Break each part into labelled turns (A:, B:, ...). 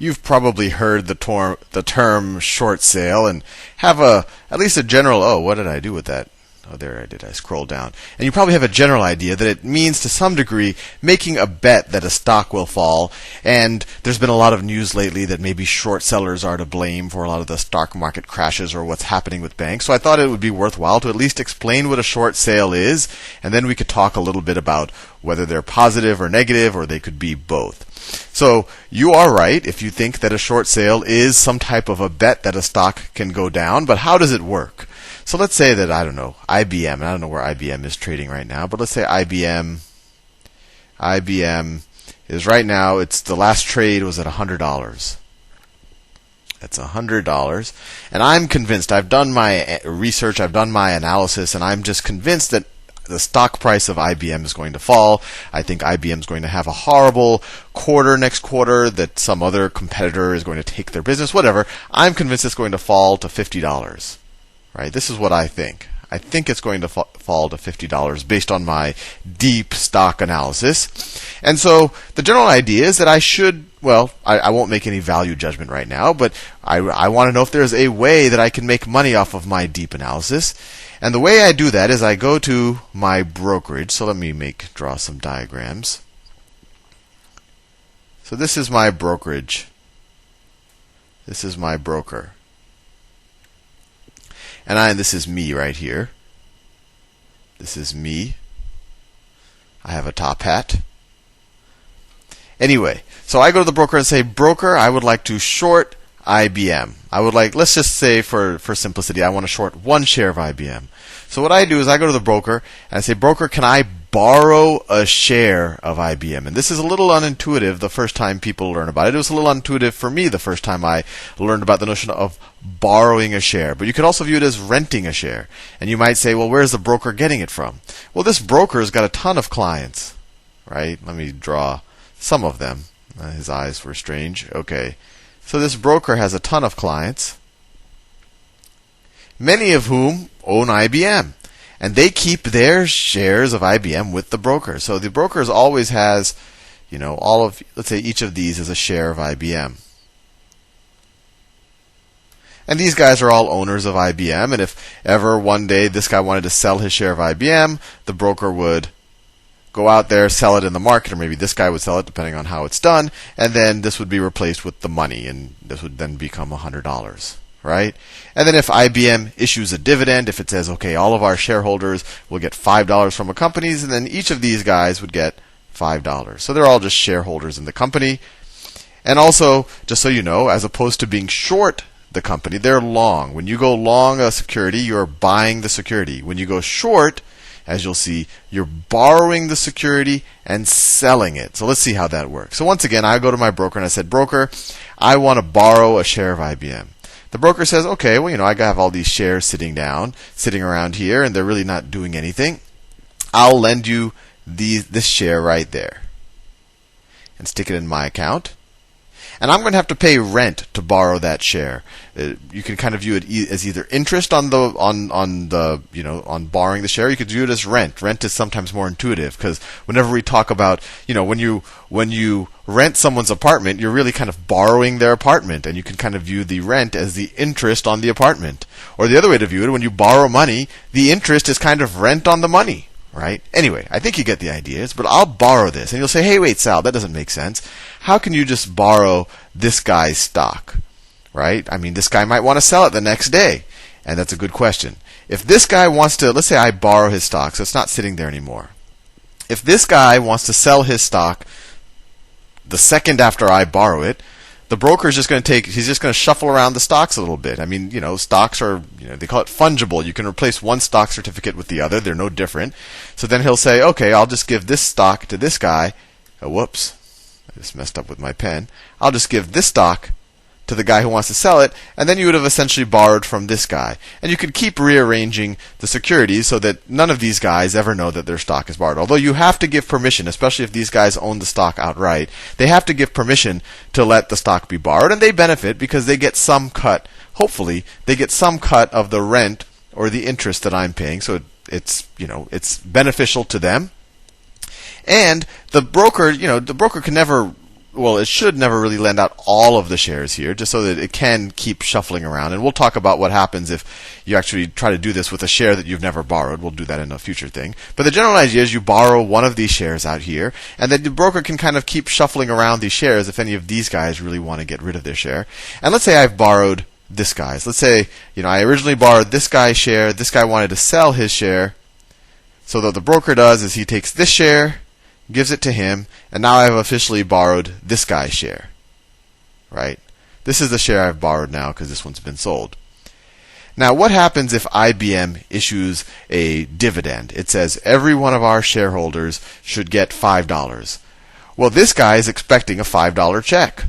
A: you've probably heard the term short sale and have at least a general, oh, what did I do with that? Oh, there I did. I scrolled down. And you probably have a general idea that it means to some degree making a bet that a stock will fall. And there's been a lot of news lately that maybe short sellers are to blame for a lot of the stock market crashes or what's happening with banks. So I thought it would be worthwhile to at least explain what a short sale is. And then we could talk a little bit about whether they're positive or negative, or they could be both. So you are right if you think that a short sale is some type of a bet that a stock can go down. But how does it work? So let's say that, I don't know, IBM, and I don't know where IBM is trading right now, but let's say IBM is right now, the last trade was at $100. That's $100. And I'm convinced, I've done my research, I've done my analysis, and I'm just convinced that the stock price of IBM is going to fall. I think IBM is going to have a horrible quarter next quarter, that some other competitor is going to take their business, whatever. I'm convinced it's going to fall to $50. Right? This is what I think. I think it's going to fall to $50 based on my deep stock analysis. And so the general idea is that I won't make any value judgment right now, but I want to know if there's a way that I can make money off of my deep analysis. And the way I do that is I go to my brokerage. So let me draw some diagrams. So this is my brokerage. This is my broker. And this is me right here. This is me. I have a top hat. Anyway, so I go to the broker and say, broker, I would like to short IBM. Let's just say for simplicity, I want to short one share of IBM. So what I do is I go to the broker and I say, broker, can I borrow a share of IBM? And this is a little unintuitive the first time people learn about it. It was a little unintuitive for me the first time I learned about the notion of borrowing a share. But you could also view it as renting a share. And you might say, well, where's the broker getting it from? Well, this broker's got a ton of clients, right? Let me draw some of them. His eyes were strange. Okay. So this broker has a ton of clients, many of whom own IBM. And they keep their shares of IBM with the broker. So the broker always has, let's say each of these is a share of IBM. And these guys are all owners of IBM. And if ever one day this guy wanted to sell his share of IBM, the broker would go out there, sell it in the market, or maybe this guy would sell it depending on how it's done, and then this would be replaced with the money, and this would then become $100. Right? And then if IBM issues a dividend, if it says, okay, all of our shareholders will get $5 from a company, and then each of these guys would get $5. So they're all just shareholders in the company. And also, just so you know, as opposed to being short the company, they're long. When you go long a security, you're buying the security. When you go short, as you'll see, you're borrowing the security and selling it. So let's see how that works. So once again, I go to my broker and I said, broker, I want to borrow a share of IBM. The broker says, okay, well, I have all these shares sitting around here, and they're really not doing anything. I'll lend you this share right there and stick it in my account. And I'm going to have to pay rent to borrow that share. You can kind of view it as either interest on borrowing the share. You could view it as rent. Rent is sometimes more intuitive because whenever we talk about, when you rent someone's apartment, you're really kind of borrowing their apartment, and you can kind of view the rent as the interest on the apartment. Or the other way to view it, when you borrow money, the interest is kind of rent on the money. Right? Anyway, I think you get the ideas, but I'll borrow this. And you'll say, hey, wait, Sal, that doesn't make sense. How can you just borrow this guy's stock? Right? I mean, this guy might want to sell it the next day. And that's a good question. If this guy wants to, let's say I borrow his stock, so it's not sitting there anymore. If this guy wants to sell his stock the second after I borrow it, the broker is just going to shuffle around the stocks a little bit. I mean, stocks are, they call it fungible. You can replace one stock certificate with the other. They're no different. So then he'll say, okay, I'll just give this stock to this guy. Oh, whoops. I just messed up with my pen. I'll just give this stock to the guy who wants to sell it, and then you would have essentially borrowed from this guy. And you could keep rearranging the securities so that none of these guys ever know that their stock is borrowed. Although you have to give permission, especially if these guys own the stock outright, they have to give permission to let the stock be borrowed, and they benefit because they get some cut. Hopefully, they get some cut of the rent or the interest that I'm paying, so it's beneficial to them. And the broker can never it should never really lend out all of the shares here, just so that it can keep shuffling around. And we'll talk about what happens if you actually try to do this with a share that you've never borrowed. We'll do that in a future thing. But the general idea is you borrow one of these shares out here, and then the broker can kind of keep shuffling around these shares if any of these guys really want to get rid of their share. And let's say I've borrowed this guy's. Let's say, I originally borrowed this guy's share. This guy wanted to sell his share. So what the broker does is he takes this share, gives it to him, and now I've officially borrowed this guy's share. Right? This is the share I've borrowed now because this one's been sold. Now, what happens if IBM issues a dividend? It says every one of our shareholders should get $5. Well, this guy is expecting a $5 check.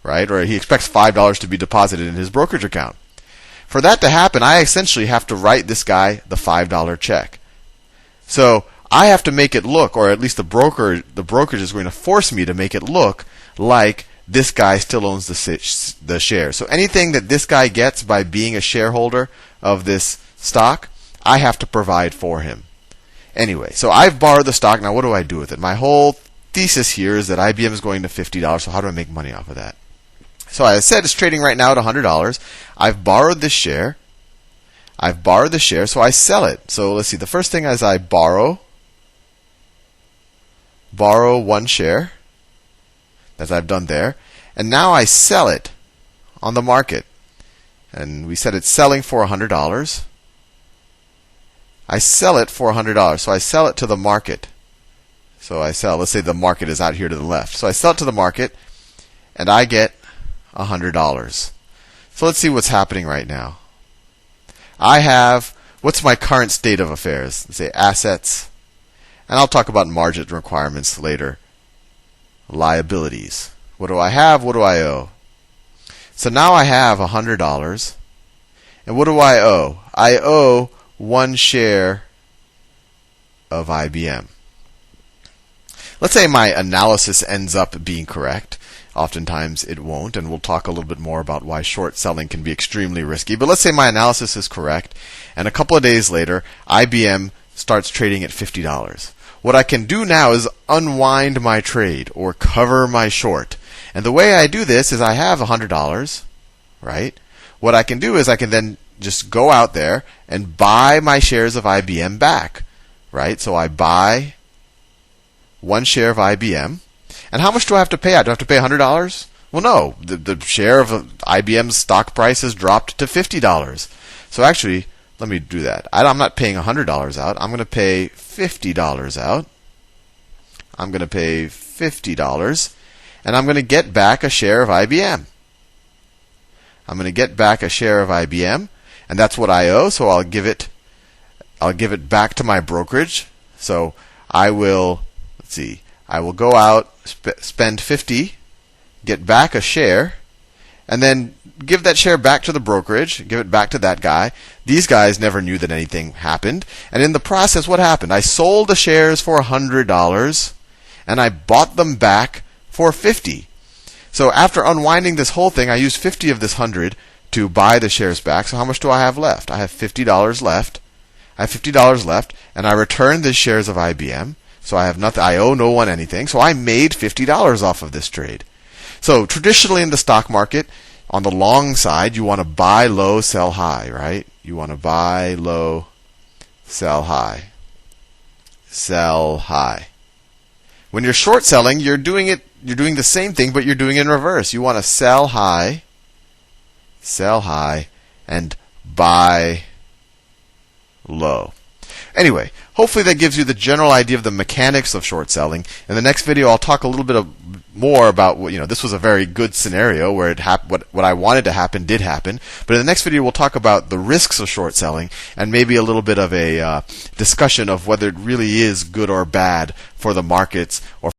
A: Right? Or he expects $5 to be deposited in his brokerage account. For that to happen, I essentially have to write this guy the $5 check. So I have to make it look, or at least the brokerage is going to force me to make it look like this guy still owns the share. So anything that this guy gets by being a shareholder of this stock, I have to provide for him. Anyway, so I've borrowed the stock. Now what do I do with it? My whole thesis here is that IBM is going to $50. So how do I make money off of that? So I said it's trading right now at $100. I've borrowed this share. So I sell it. So let's see. The first thing is I borrow one share, as I've done there, and now I sell it on the market. And we said it's selling for $100. I sell it for $100. So I sell it to the market. So I sell, let's say the market is out here to the left. So I sell it to the market, and I get $100. So let's see what's happening right now. What's my current state of affairs? Let's say assets. And I'll talk about margin requirements later. Liabilities. What do I have? What do I owe? So now I have $100. And what do I owe? I owe one share of IBM. Let's say my analysis ends up being correct. Oftentimes it won't, and we'll talk a little bit more about why short selling can be extremely risky. But let's say my analysis is correct, and a couple of days later, IBM starts trading at $50. What I can do now is unwind my trade or cover my short. And the way I do this is I have $100, right? What I can do is I can then just go out there and buy my shares of IBM back, right? So I buy one share of IBM. And how much do I have to pay out? Do I have to pay $100? Well, no. The share of IBM's stock price has dropped to $50. So actually, let me do that. I'm not paying $100 out. I'm going to pay $50 out. I'm going to pay $50. And I'm going to get back a share of IBM. I'm going to get back a share of IBM. And that's what I owe. So I'll give it back to my brokerage. So I will, I will go out, spend $50, get back a share, and then give that share back to the brokerage, give it back to that guy. These guys never knew that anything happened. And in the process, what happened? I sold the shares for $100, and I bought them back for $50. So after unwinding this whole thing, I used $50 of this $100 to buy the shares back. So how much do I have left? I have $50 left. And I returned the shares of IBM. So I have nothing. I owe no one anything. So I made $50 off of this trade. So traditionally in the stock market, on the long side, you want to buy low, sell high, right? You want to buy low, sell high. Sell high. When you're short selling, you're doing the same thing, but you're doing it in reverse. You want to sell high, and buy low. Anyway, hopefully that gives you the general idea of the mechanics of short selling. In the next video, I'll talk a little bit more about this was a very good scenario where what I wanted to happen did happen. But in the next video, we'll talk about the risks of short selling and maybe a little bit of a discussion of whether it really is good or bad for the markets or